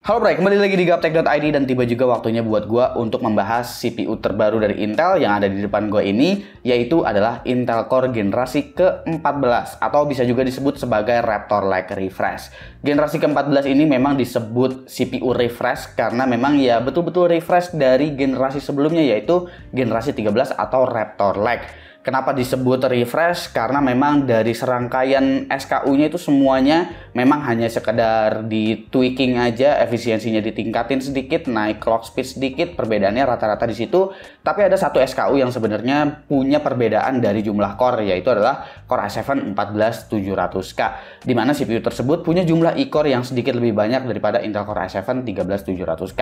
Halo Bray, kembali lagi di Gaptek.id dan tiba juga waktunya buat gua untuk membahas CPU terbaru dari Intel yang ada di depan gua ini, yaitu adalah Intel Core generasi ke-14 atau bisa juga disebut sebagai Raptor Lake Refresh. Generasi ke-14 ini memang disebut CPU refresh karena memang ya betul-betul refresh dari generasi sebelumnya, yaitu generasi 13 atau Raptor Lake. Kenapa disebut refresh? Karena memang dari serangkaian SKU-nya itu semuanya memang hanya sekedar di tweaking aja, efisiensinya ditingkatin sedikit, naik clock speed sedikit, perbedaannya rata-rata di situ. Tapi ada satu SKU yang sebenarnya punya perbedaan dari jumlah core, yaitu adalah Core i7 14700K, di mana CPU tersebut punya jumlah e-core yang sedikit lebih banyak daripada Intel Core i7 13700K.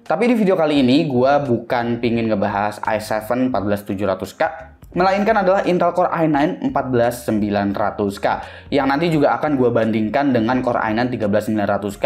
Tapi di video kali ini gua bukan pingin ngebahas i7 14700K, melainkan adalah Intel Core i9 14900K yang nanti juga akan gue bandingkan dengan Core i9 13900K.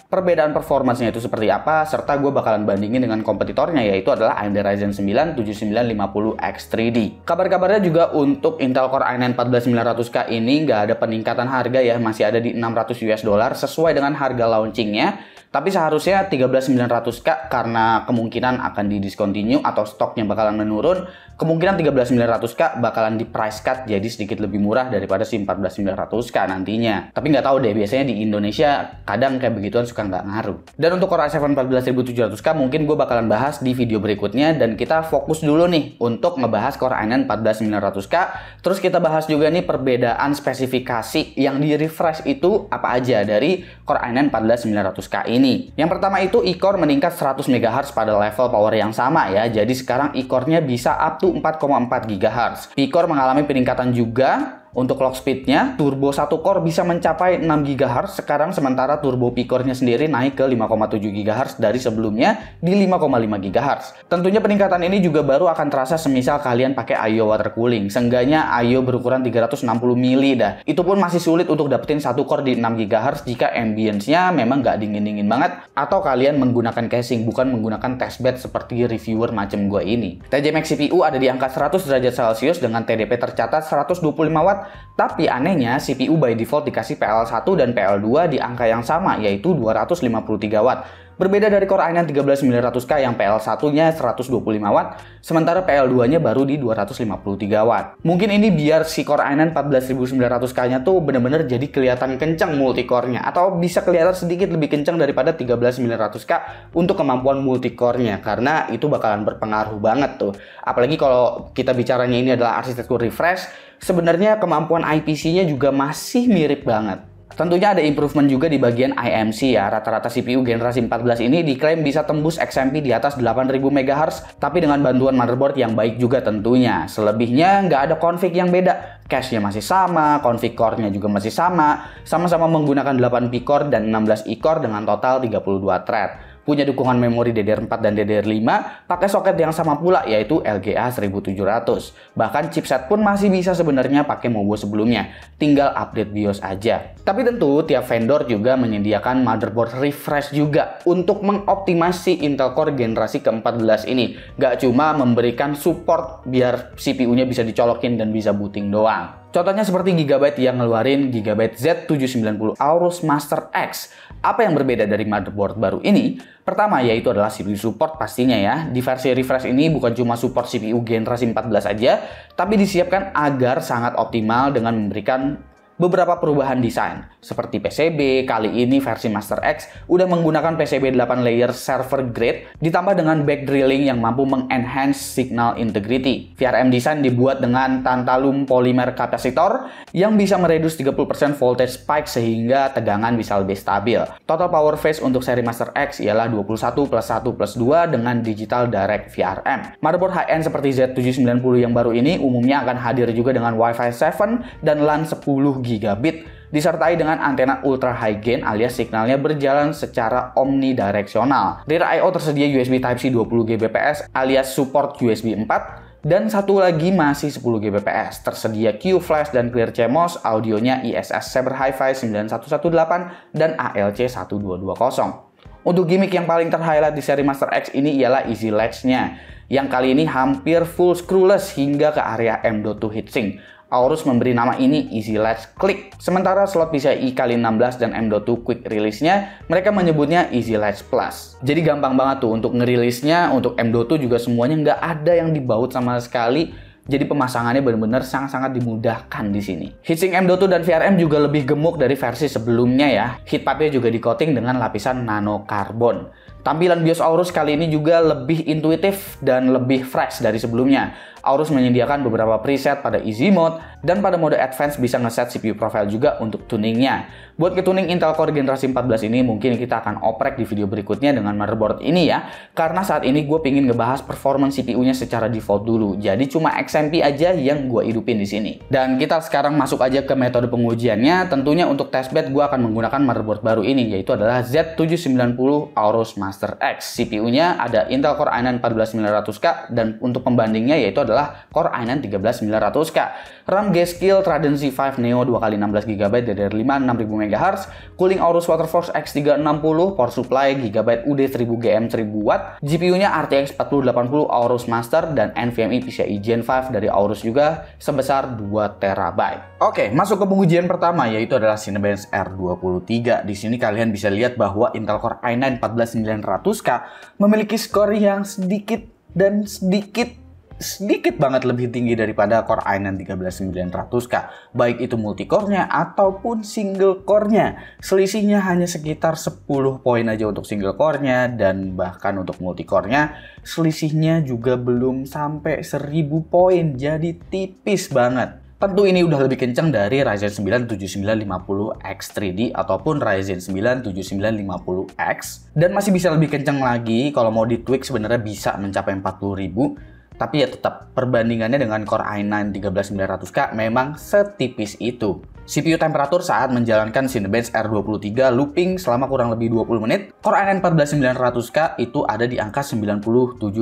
Perbedaan performanya itu seperti apa, serta gue bakalan bandingin dengan kompetitornya, yaitu adalah AMD Ryzen 9 7950X3D. Kabar-kabarnya juga untuk Intel Core i9 14900K ini nggak ada peningkatan harga ya, masih ada di $600 sesuai dengan harga launchingnya. Tapi seharusnya 13900K karena kemungkinan akan didiscontinue atau stoknya bakalan menurun, kemungkinan 13900K bakalan di price cut jadi sedikit lebih murah daripada si 14900K nantinya. Tapi nggak tahu deh, biasanya di Indonesia kadang kayak begituan suka nggak ngaruh. Dan untuk Core i7 14700K mungkin gue bakalan bahas di video berikutnya, dan kita fokus dulu nih untuk ngebahas Core i9 14900K. Terus kita bahas juga nih perbedaan spesifikasi yang di refresh itu apa aja dari Core i9 14900K ini. Yang pertama itu e-core meningkat 100 MHz pada level power yang sama ya. Jadi sekarang e-core-nya bisa up to 4,4 GHz. P-core mengalami peningkatan juga. Untuk clock speed-nya, turbo 1 core bisa mencapai 6 GHz sekarang, sementara turbo P-core-nya sendiri naik ke 5,7 GHz dari sebelumnya di 5,5 GHz. Tentunya peningkatan ini juga baru akan terasa semisal kalian pakai I/O water cooling. Seenggaknya I/O berukuran 360 mili dah. Itu pun masih sulit untuk dapetin 1 core di 6 GHz jika ambience-nya memang nggak dingin-dingin banget, atau kalian menggunakan casing, bukan menggunakan testbed seperti reviewer macam gue ini. TJ Max CPU ada di angka 100 derajat Celcius dengan TDP tercatat 125 Watt. Tapi anehnya CPU by default dikasih PL1 dan PL2 di angka yang sama, yaitu 253 Watt. Berbeda dari Core i9 13900K yang PL1-nya 125 Watt, sementara PL2-nya baru di 253 Watt. Mungkin ini biar si Core i9 14900K-nya tuh bener-bener jadi kelihatan kencang multicore-nya, atau bisa kelihatan sedikit lebih kencang daripada 13900K untuk kemampuan multicore-nya, karena itu bakalan berpengaruh banget tuh. Apalagi kalau kita bicaranya ini adalah arsitektur refresh, sebenarnya kemampuan IPC-nya juga masih mirip banget. Tentunya ada improvement juga di bagian IMC ya. Rata-rata CPU generasi 14 ini diklaim bisa tembus XMP di atas 8000 MHz, tapi dengan bantuan motherboard yang baik juga tentunya. Selebihnya nggak ada config yang beda. Cache-nya masih sama, config core-nya juga masih sama-sama menggunakan 8 P-core dan 16 E-core dengan total 32 thread. Punya dukungan memori DDR4 dan DDR5, pakai soket yang sama pula, yaitu LGA 1700. Bahkan chipset pun masih bisa sebenarnya pakai Mobo sebelumnya, tinggal update BIOS aja. Tapi tentu tiap vendor juga menyediakan motherboard refresh juga untuk mengoptimasi Intel Core generasi ke-14 ini. Gak cuma memberikan support biar CPU-nya bisa dicolokin dan bisa booting doang. Contohnya seperti Gigabyte yang ngeluarin Gigabyte Z790 Aorus Master X. Apa yang berbeda dari motherboard baru ini? Pertama yaitu adalah CPU support pastinya ya. Di versi refresh ini bukan cuma support CPU generasi 14 aja, tapi disiapkan agar sangat optimal dengan memberikan beberapa perubahan desain. Seperti PCB, kali ini versi Master X udah menggunakan PCB 8 layer server grade ditambah dengan back drilling yang mampu mengenhance signal integrity. VRM design dibuat dengan tantalum polymer capacitor yang bisa meredus 30% voltage spike sehingga tegangan bisa lebih stabil. Total power phase untuk seri Master X ialah 21 plus 1 plus 2 dengan digital direct VRM. Motherboard high-end seperti Z790 yang baru ini umumnya akan hadir juga dengan Wi-Fi 7 dan LAN 10 gigabit, disertai dengan antena ultra high gain alias signalnya berjalan secara omnidireksional. Rear I/O tersedia USB Type-C 20 Gbps alias support USB 4, dan satu lagi masih 10 Gbps. Tersedia Q-Flash dan Clear CMOS, audionya ISS Saber Hi-Fi 9118 dan ALC 1220. Untuk gimmick yang paling terhighlight di seri Master X ini ialah Easy Latch-nya, yang kali ini hampir full screwless hingga ke area M.2 heatsink. Aorus memberi nama ini Easy Latch Click. Sementara slot PCIe x16 dan M.2 Quick Release-nya, mereka menyebutnya Easy Latch Plus. Jadi gampang banget tuh untuk ngerilisnya, untuk M.2 juga semuanya nggak ada yang dibaut sama sekali. Jadi pemasangannya benar-benar sangat-sangat dimudahkan di sini. Heatsink M.2 dan VRM juga lebih gemuk dari versi sebelumnya ya. Heatpipe-nya juga di-coating dengan lapisan nanokarbon. Tampilan BIOS Aorus kali ini juga lebih intuitif dan lebih fresh dari sebelumnya. Aorus menyediakan beberapa preset pada Easy Mode, dan pada mode Advance bisa ngeset CPU profile juga untuk tuningnya. Buat ke-tuning Intel Core generasi 14 ini mungkin kita akan oprek di video berikutnya dengan motherboard ini ya. Karena saat ini gue pingin ngebahas performance CPU-nya secara default dulu. Jadi cuma XMP aja yang gue hidupin di sini. Dan kita sekarang masuk aja ke metode pengujiannya. Tentunya untuk testbed gue akan menggunakan motherboard baru ini, yaitu adalah Z790 Aorus Master X. CPU-nya ada Intel Core i9 14900K, dan untuk pembandingnya yaitu adalah Core i9 13900K. RAM G-Skill Trident Z5 Neo 2x16GB DDR5 6000 MHz, cooling Aorus Waterforce X360, power supply GB UD1000 GM1000W, GPU-nya RTX 4080 Aorus Master, dan NVMe PCIe Gen 5 dari Aorus juga sebesar 2TB. Oke, masuk ke pengujian pertama, yaitu adalah Cinebench R23. Di sini kalian bisa lihat bahwa Intel Core i9 14900K memiliki skor yang sedikit banget lebih tinggi daripada Core i9 13900K, baik itu multicore-nya ataupun single core-nya. Selisihnya hanya sekitar 10 poin aja untuk single core-nya, dan bahkan untuk multicore-nya selisihnya juga belum sampai 1000 poin, jadi tipis banget. Tentu ini udah lebih kencang dari Ryzen 9 7950X 3D ataupun Ryzen 9 7950X, dan masih bisa lebih kencang lagi kalau mau ditweak sebenarnya bisa mencapai 40.000. Tapi ya tetap, perbandingannya dengan Core i9 13900K memang setipis itu. CPU temperatur saat menjalankan Cinebench R23 looping selama kurang lebih 20 menit, Core i9 14900K itu ada di angka 97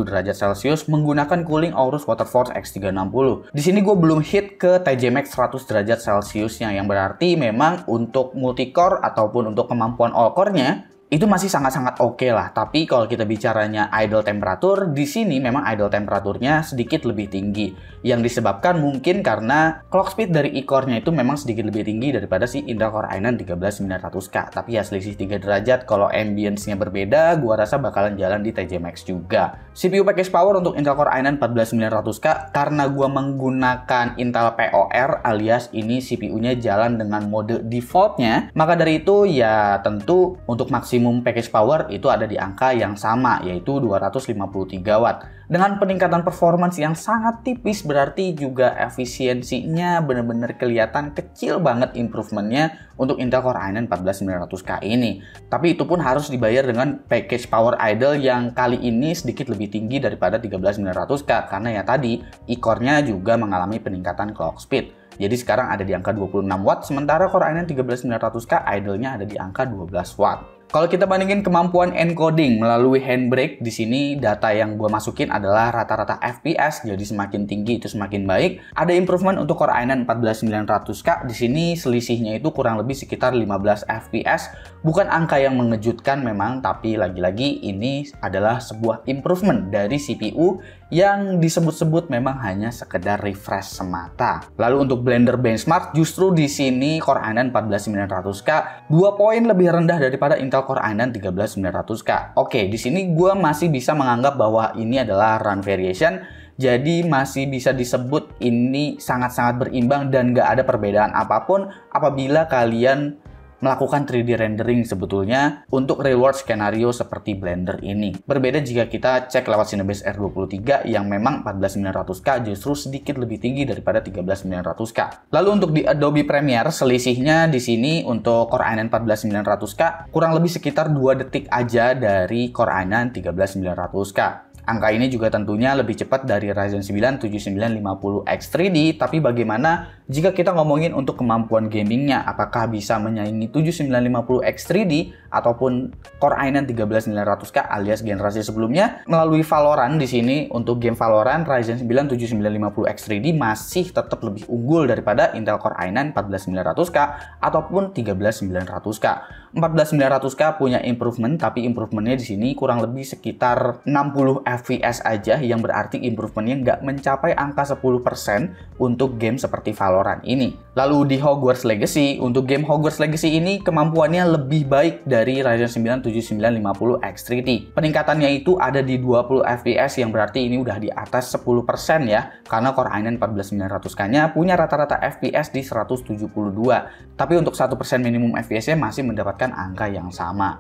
derajat Celcius menggunakan cooling Aorus Waterforce X360. Di sini gue belum hit ke TJ Max 100 derajat Celciusnya, yang berarti memang untuk multicore ataupun untuk kemampuan all-core-nya itu masih sangat-sangat oke lah. Tapi kalau kita bicaranya idle temperatur, di sini memang idle temperaturnya sedikit lebih tinggi, yang disebabkan mungkin karena clock speed dari e-core-nya itu memang sedikit lebih tinggi daripada si Intel Core i9 13900K. Tapi ya selisih 3 derajat, kalau ambience-nya berbeda, gua rasa bakalan jalan di TJ Max juga. CPU package power untuk Intel Core i9 14900K, karena gua menggunakan Intel POR alias ini CPU-nya jalan dengan mode default-nya, maka dari itu ya tentu untuk maksimum package power itu ada di angka yang sama, yaitu 253 watt. Dengan peningkatan performance yang sangat tipis, berarti juga efisiensinya benar-benar kelihatan kecil banget improvementnya untuk Intel Core i9 14900K ini. Tapi itu pun harus dibayar dengan package power idle yang kali ini sedikit lebih tinggi daripada 13900K, karena ya tadi e-core-nya juga mengalami peningkatan clock speed. Jadi sekarang ada di angka 26 watt, sementara Core i9 13900K idle-nya ada di angka 12 watt. Kalau kita bandingin kemampuan encoding melalui handbrake, di sini data yang gue masukin adalah rata-rata FPS, jadi semakin tinggi itu semakin baik. Ada improvement untuk Core i9 14900K, di sini selisihnya itu kurang lebih sekitar 15 FPS. Bukan angka yang mengejutkan memang, tapi lagi-lagi ini adalah sebuah improvement dari CPU yang disebut-sebut memang hanya sekedar refresh semata. Lalu untuk Blender benchmark, justru di sini Core i9 14900K 2 poin lebih rendah daripada Intel Core i9 13900K. Oke, di sini gue masih bisa menganggap bahwa ini adalah run variation, jadi masih bisa disebut ini sangat-sangat berimbang dan nggak ada perbedaan apapun apabila kalian melakukan 3D rendering sebetulnya untuk real world skenario seperti Blender ini. Berbeda jika kita cek lewat Cinebench R23 yang memang 14900K justru sedikit lebih tinggi daripada 13900K. Lalu untuk di Adobe Premiere, selisihnya di sini untuk Core i9 14900K kurang lebih sekitar 2 detik aja dari Core i9 13900K. Angka ini juga tentunya lebih cepat dari Ryzen 9 7950X 3D, tapi bagaimana jika kita ngomongin untuk kemampuan gamingnya, apakah bisa menyaingi 7950X 3D ataupun Core i9 13900K alias generasi sebelumnya? Melalui Valorant di sini, untuk game Valorant, Ryzen 9 7950X 3D masih tetap lebih unggul daripada Intel Core i9 14900K ataupun 13900K. 14900K punya improvement, tapi improvementnya di sini kurang lebih sekitar 60 FPS aja yang berarti improvementnya nggak mencapai angka 10% untuk game seperti Valorant ini. Lalu di Hogwarts Legacy, untuk game Hogwarts Legacy ini kemampuannya lebih baik dari Ryzen 9 7950 X3D. Peningkatannya itu ada di 20 FPS yang berarti ini udah di atas 10% ya, karena Core i9 14900K-nya punya rata-rata FPS di 172. Tapi untuk 1% minimum FPS-nya masih mendapatkan angka yang sama.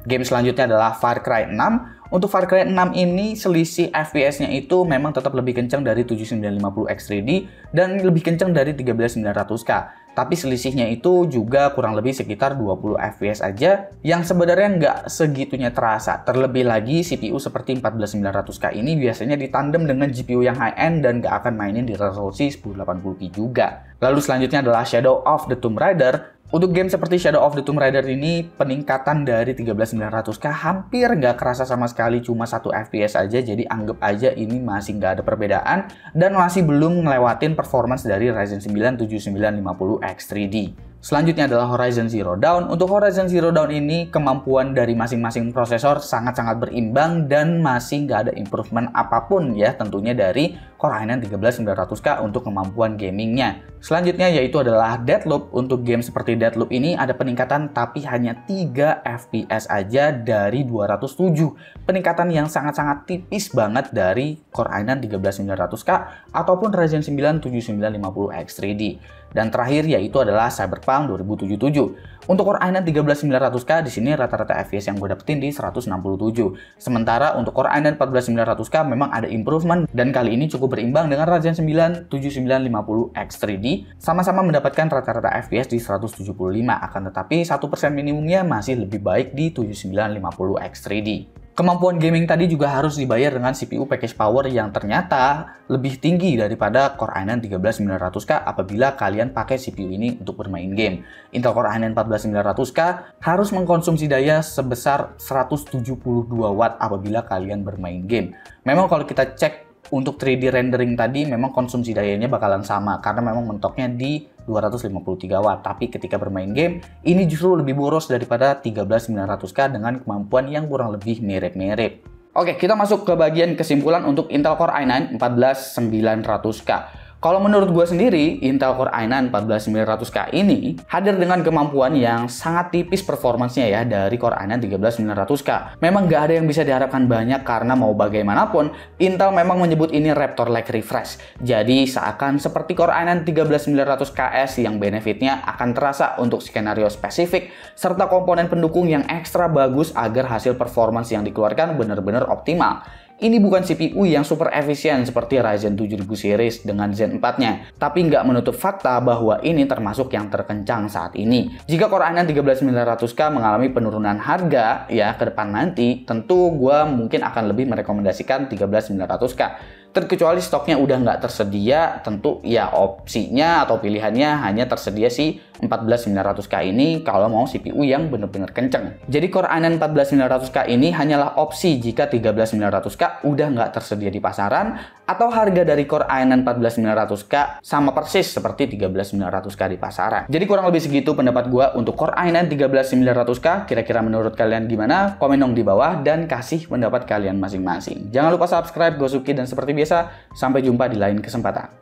Game selanjutnya adalah Far Cry 6. Untuk Far Cry 6 ini selisih FPS-nya itu memang tetap lebih kencang dari 7950 X3D dan lebih kencang dari 13900K. Tapi selisihnya itu juga kurang lebih sekitar 20 FPS aja yang sebenarnya nggak segitunya terasa. Terlebih lagi CPU seperti 14900K ini biasanya ditandem dengan GPU yang high-end dan nggak akan mainin di resolusi 1080p juga. Lalu selanjutnya adalah Shadow of the Tomb Raider. Untuk game seperti Shadow of the Tomb Raider ini, peningkatan dari 13900K hampir nggak kerasa sama sekali, cuma 1 FPS aja, jadi anggap aja ini masih nggak ada perbedaan dan masih belum ngelewatin performance dari Ryzen 9 7950 X3D. Selanjutnya adalah Horizon Zero Dawn. Untuk Horizon Zero Dawn ini, kemampuan dari masing-masing prosesor sangat-sangat berimbang dan masih nggak ada improvement apapun ya tentunya dari Core i9 13900K untuk kemampuan gamingnya. Selanjutnya yaitu adalah Deathloop. Untuk game seperti Deathloop ini ada peningkatan tapi hanya 3 FPS aja dari 207. Peningkatan yang sangat-sangat tipis banget dari Core i9 13900K ataupun Ryzen 9 7950 X3D. Dan terakhir yaitu adalah Cyberpunk 2077. Untuk Core i9 13900K di sini rata-rata FPS yang gue dapetin di 167. Sementara untuk Core i9 14900K memang ada improvement dan kali ini cukup berimbang dengan Ryzen 9 7950 X3D, sama-sama mendapatkan rata-rata FPS di 175, akan tetapi 1% minimumnya masih lebih baik di 7950 X3D. Kemampuan gaming tadi juga harus dibayar dengan CPU package power yang ternyata lebih tinggi daripada Core i9 13900K apabila kalian pakai CPU ini untuk bermain game. Intel Core i9 14900K harus mengkonsumsi daya sebesar 172 Watt apabila kalian bermain game. Memang kalau kita cek untuk 3D rendering tadi memang konsumsi dayanya bakalan sama karena memang mentoknya di 253 Watt. Tapi ketika bermain game, ini justru lebih boros daripada 13900K dengan kemampuan yang kurang lebih mirip-mirip. Oke, kita masuk ke bagian kesimpulan untuk Intel Core i9 14900K. Kalau menurut gue sendiri, Intel Core i9 14900K ini hadir dengan kemampuan yang sangat tipis performancenya ya dari Core i9 13900K. Memang nggak ada yang bisa diharapkan banyak karena mau bagaimanapun, Intel memang menyebut ini Raptor-like refresh. Jadi seakan seperti Core i9 13900KS yang benefitnya akan terasa untuk skenario spesifik, serta komponen pendukung yang ekstra bagus agar hasil performance yang dikeluarkan benar-benar optimal. Ini bukan CPU yang super efisien seperti Ryzen 7000 series dengan Zen 4-nya, tapi nggak menutup fakta bahwa ini termasuk yang terkencang saat ini. Jika Core i9 13900K mengalami penurunan harga ya ke depan nanti, tentu gue mungkin akan lebih merekomendasikan 13900K. Terkecuali stoknya udah nggak tersedia, tentu ya opsinya atau pilihannya hanya tersedia si 14900K ini kalau mau CPU yang benar-benar kenceng. Jadi Core i9 14900K ini hanyalah opsi jika 13900K udah nggak tersedia di pasaran atau harga dari Core i9 14900K sama persis seperti 13900K di pasaran. Jadi kurang lebih segitu pendapat gua untuk Core i9 13900K. Kira-kira menurut kalian gimana? Komen dong di bawah dan kasih pendapat kalian masing-masing. Jangan lupa subscribe, Gosuki, dan seperti biasa, sampai jumpa di lain kesempatan.